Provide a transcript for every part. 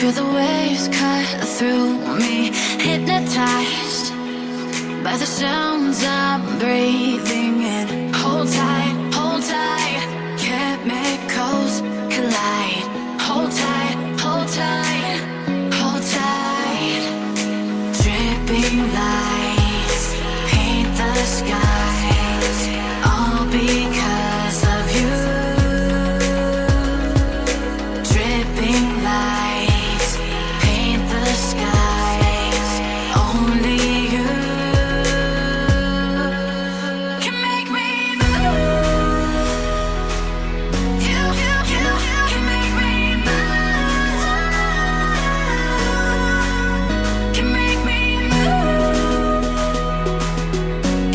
Feel the waves cut through me, hypnotized by the sounds I'm breathing in. Hold tight, hold tight, chemicals collide. Hold tight, hold tight, hold tight. Dripping lights paint the skies, all because of you. Dripping lights paint the skies, only you can make me move. You can make me move. Can make me move.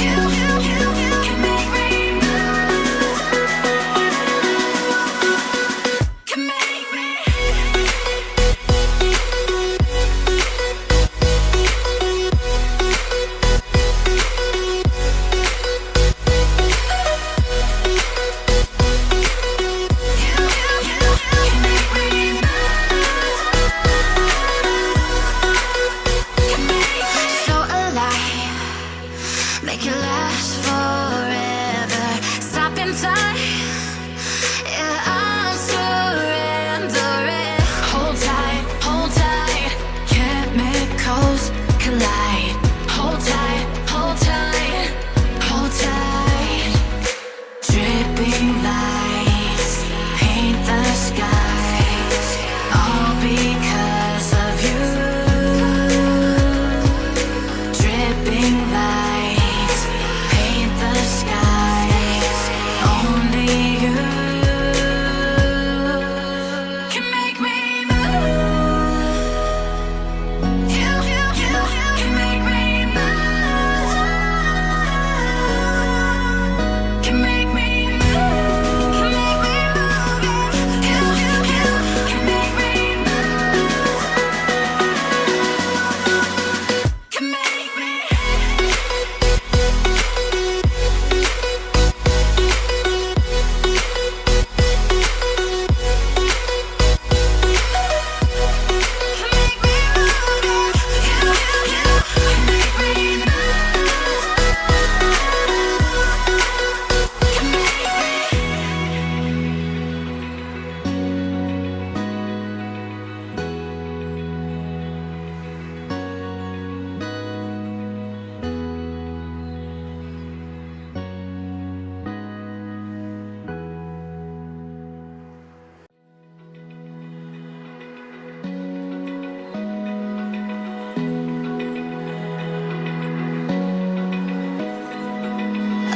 You can make me move. Can make me. So alive, make it last forever. Stop in time, yeah, I'm surrendering. Hold tight, chemicals collide. Hold tight, hold tight, hold tight. Dripping lights paint the skies, all because of you. Dripping lights paint the skies, only you can make me move. You can make me move. Can make me move. Can make me move. You can make me move. Can make me.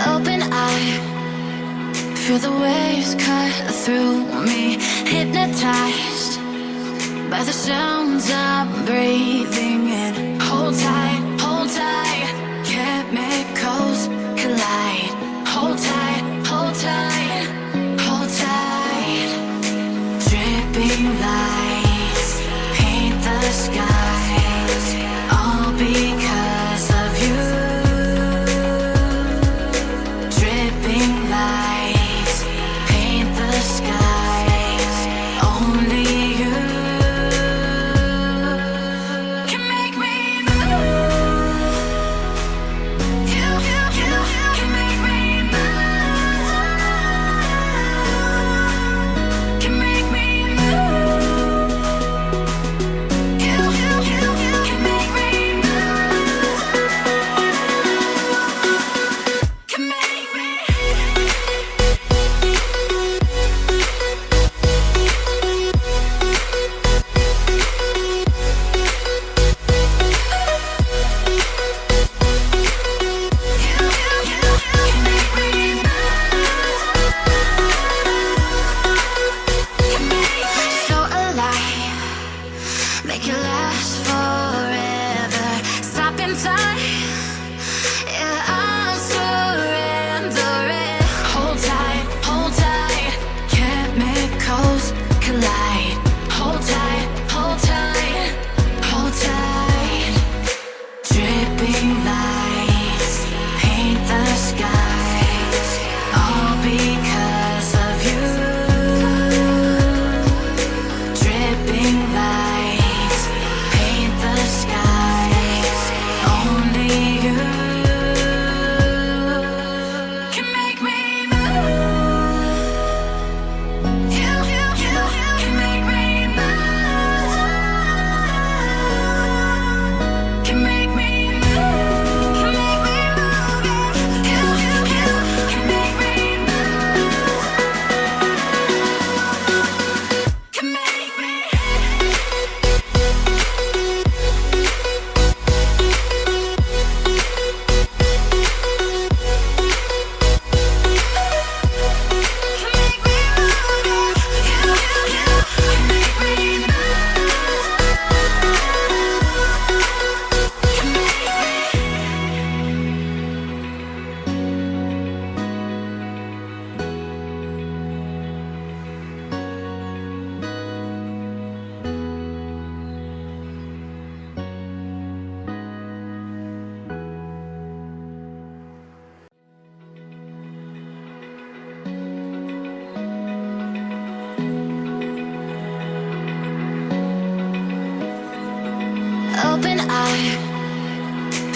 Open eye, feel the waves cut through me, hypnotized by the sounds I'm breathing in. Hold tight, chemicals collide. Hold tight, hold tight, hold tight. Dripping lights paint the skies, all because of you. Dripping lights paint the skies, only you can make me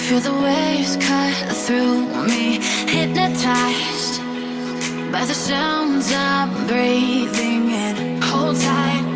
Feel the waves cut through me, hypnotized by the sounds I'm breathing in. Hold tight,